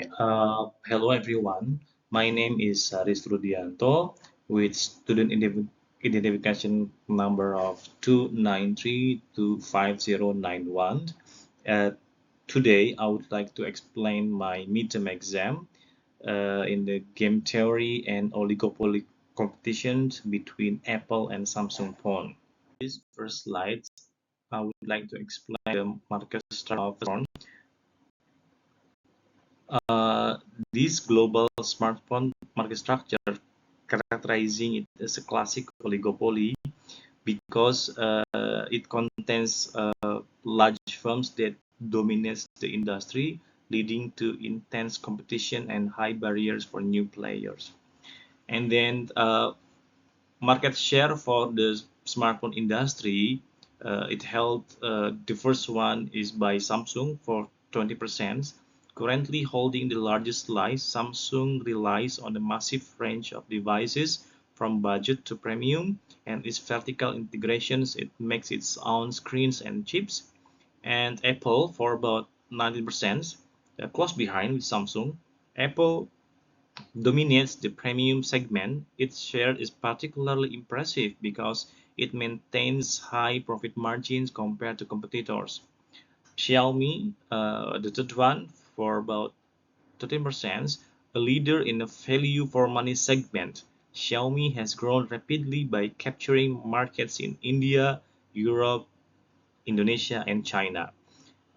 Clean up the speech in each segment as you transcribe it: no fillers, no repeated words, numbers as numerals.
Hello everyone. My name is Aris Rudianto with student identification number of 293-25091. Today, I would like to explain my midterm exam in the game theory and oligopoly competitions between Apple and Samsung phone. This first slide, I would like to explain the market structure of phone. Uh, this global smartphone market structure characterizing it as a classic oligopoly because it contains large firms that dominate the industry, leading to intense competition and high barriers for new players. And then market share for the smartphone industry, it held the first one is by Samsung for 20%. Currently holding the largest slice, Samsung relies on a massive range of devices from budget to premium, and its vertical integrations it makes its own screens and chips. And Apple for about 90%, close behind with Samsung. Apple dominates the premium segment. Its share is particularly impressive because it maintains high profit margins compared to competitors. Xiaomi, the third one, for about 13%, a leader in the value for money segment. Xiaomi has grown rapidly by capturing markets in India, Europe, Indonesia, and China.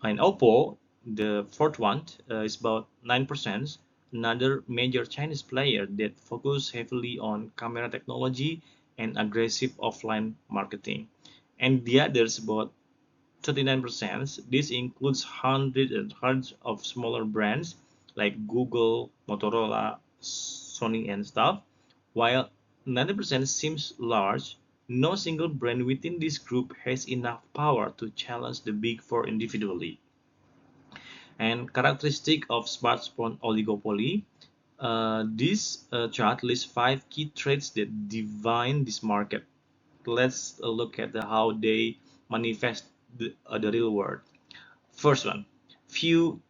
And Oppo, the fourth one, is about 9%, another major Chinese player that focus heavily on camera technology and aggressive offline marketing. And the others, about 39%. This includes hundreds and hundreds of smaller brands like Google, Motorola, Sony, and stuff. While 90% seems large, no single brand within this group has enough power to challenge the big four individually. And characteristic of smartphone oligopoly. This chart lists 5 key traits that define this market. Let's look at how they manifest the real world. First one, few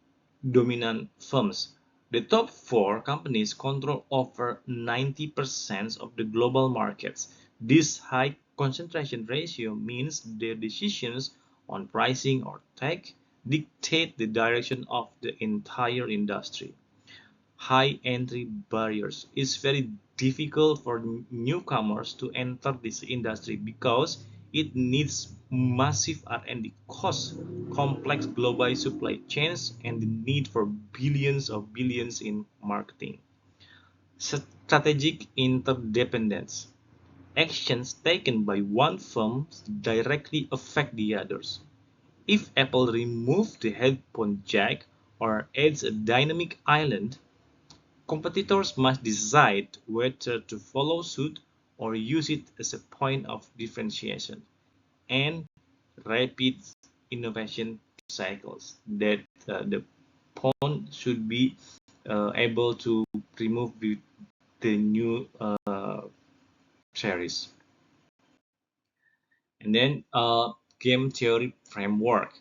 dominant firms. The top four companies control over 90% of the global markets. This high concentration ratio means their decisions on pricing or tech dictate the direction of the entire industry. High entry barriers. It's very difficult for newcomers to enter this industry because it needs massive R&D costs, complex global supply chains, and the need for billions in marketing. Strategic interdependence. Actions taken by one firm directly affect the others. If Apple removes the headphone jack or adds a dynamic island, competitors must decide whether to follow suit or use it as a point of differentiation. And rapid innovation cycles that the phone should be able to remove the new series. And then game theory framework.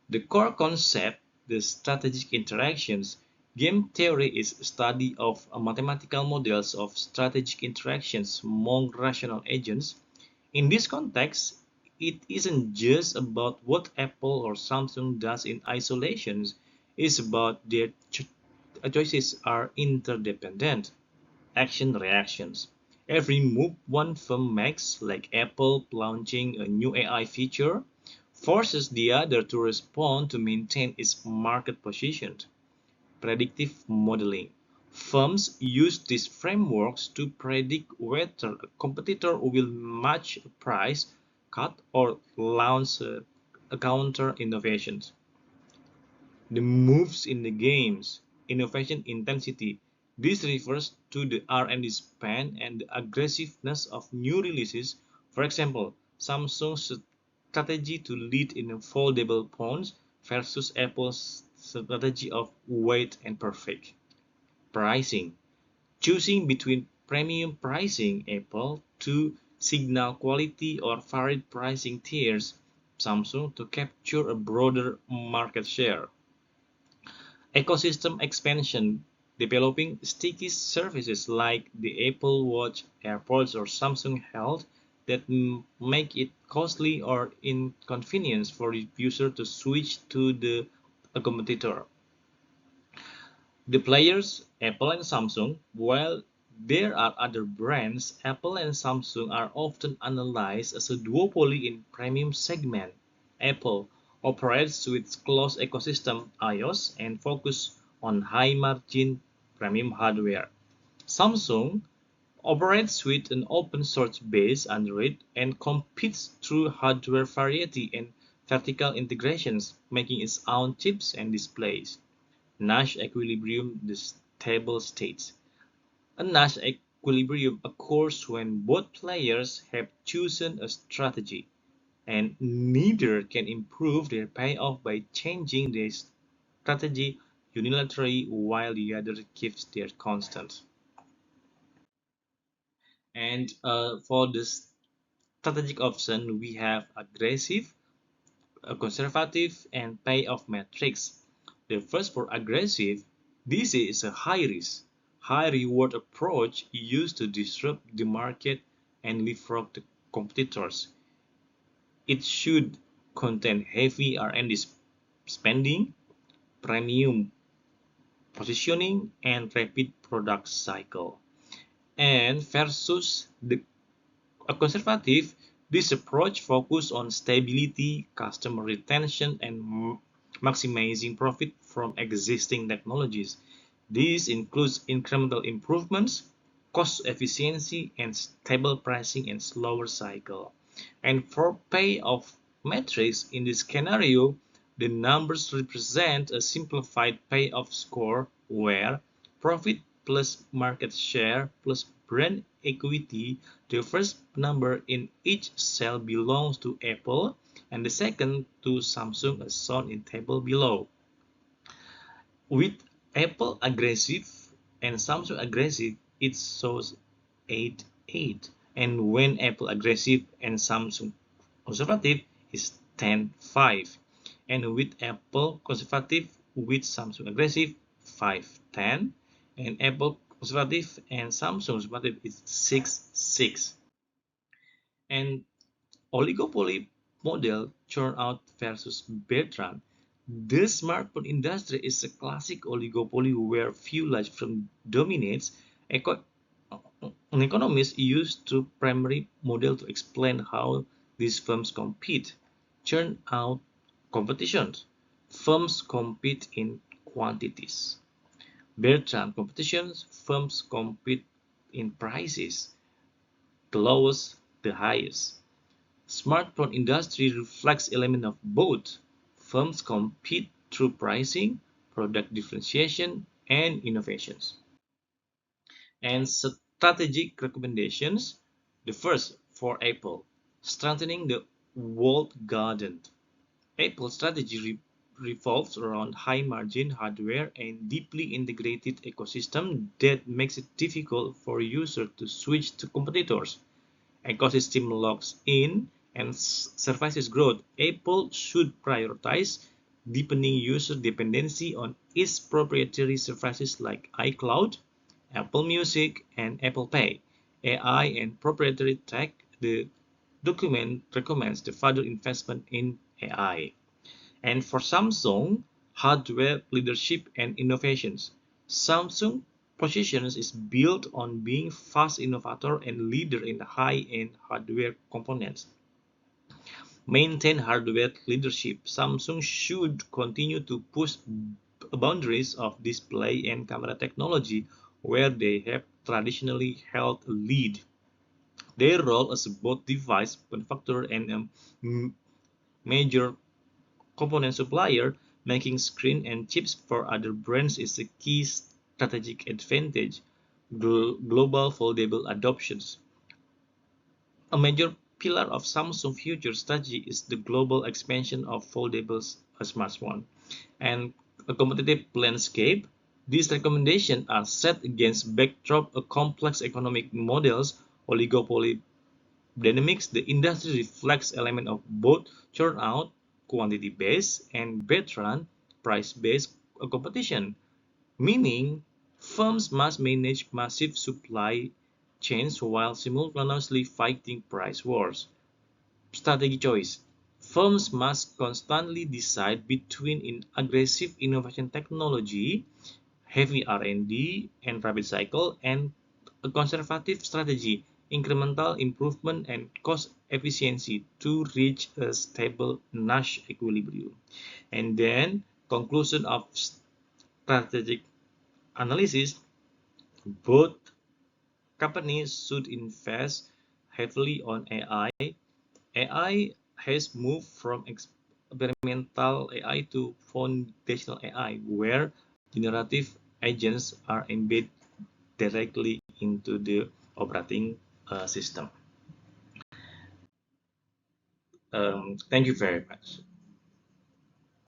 The core concept, the strategic interactions. Game theory is study of mathematical models of strategic interactions among rational agents. In this context, it isn't just about what Apple or Samsung does in isolation, it's about their choices are interdependent. Action reactions. Every move one firm makes, like Apple launching a new AI feature, forces the other to respond to maintain its market position. Predictive modeling. Firms use these frameworks to predict whether a competitor will match a price cut or launch a counter innovation. The moves in the games, innovation intensity. This refers to the R&D spend and the aggressiveness of new releases. For example, Samsung's strategy to lead in foldable phones versus Apple's strategy of wait and perfect. Pricing. Choosing between premium pricing Apple to signal quality or varied pricing tiers Samsung to capture a broader market share. Ecosystem expansion, developing sticky services like the Apple Watch, AirPods, or Samsung Health that make it costly or inconvenient for the user to switch to the competitor. The players, Apple and Samsung, while there are other brands, Apple and Samsung are often analyzed as a duopoly in premium segment. Apple operates with closed ecosystem iOS and focus on high-margin premium hardware. Samsung operates with an open source based Android and competes through hardware variety and vertical integrations, making its own chips and displays. Nash equilibrium, the stable states. A Nash equilibrium occurs when both players have chosen a strategy, and neither can improve their payoff by changing their strategy unilaterally while the other keeps their constant. And for the strategic option, we have aggressive, conservative, and payoff metrics. The first for aggressive, this is a high risk, high reward approach used to disrupt the market and leapfrog the competitors. It should contain heavy R&D spending, premium positioning, and rapid product cycle. And versus the a conservative, this approach focuses on stability, customer retention, and maximizing profit from existing technologies. This includes incremental improvements, cost efficiency, and stable pricing and slower cycle. And for payoff metrics in this scenario, the numbers represent a simplified payoff score where profit plus market share plus brand equity, the first number in each cell belongs to Apple and the second to Samsung as shown in table below. With Apple aggressive and Samsung aggressive, it shows 8, 8. And when Apple aggressive and Samsung conservative is 10, 5. And with Apple conservative with Samsung aggressive, 5, 10. And Apple conservative and Samsung conservative is 6, 6. And oligopoly model churn-out versus Bertrand. The smartphone industry is a classic oligopoly where few large firms dominates. Eco an economist used two primary models to explain how these firms compete. Churn-out competitions. Firms compete in quantities. Bertrand competitions. Firms compete in prices. The lowest, the highest. Smartphone industry reflects element of both. Firms compete through pricing, product differentiation, and innovations. And strategic recommendations. The first for Apple, strengthening the walled garden. Apple's strategy revolves around high-margin hardware and deeply integrated ecosystem that makes it difficult for users to switch to competitors. Ecosystem locks in and services growth, Apple should prioritize deepening user dependency on its proprietary services like iCloud, Apple Music, and Apple Pay. AI and proprietary tech, the document recommends the further investment in AI. And for Samsung, hardware leadership and innovations. Samsung positions is built on being fast innovator and leader in high-end hardware components. Maintain hardware leadership. Samsung should continue to push boundaries of display and camera technology where they have traditionally held a lead. Their role as both device manufacturer and a major component supplier, making screen and chips for other brands is a key strategic advantage. Global foldable adoptions. A major pillar of Samsung's future strategy is the global expansion of foldable smartphones. And a competitive landscape. These recommendations are set against backdrop of complex economic models, oligopoly dynamics. The industry reflects elements of both churn-out, quantity-based, and veteran, price-based competition, meaning firms must manage massive supply chains while simultaneously fighting price wars. Strategy choice. Firms must constantly decide between aggressive innovation technology, heavy R&D and rapid cycle, and a conservative strategy, incremental improvement and cost efficiency to reach a stable Nash equilibrium. And then conclusion of strategic analysis, both companies should invest heavily on AI. AI has moved from experimental AI to foundational AI, where generative agents are embedded directly into the operating system. Thank you very much.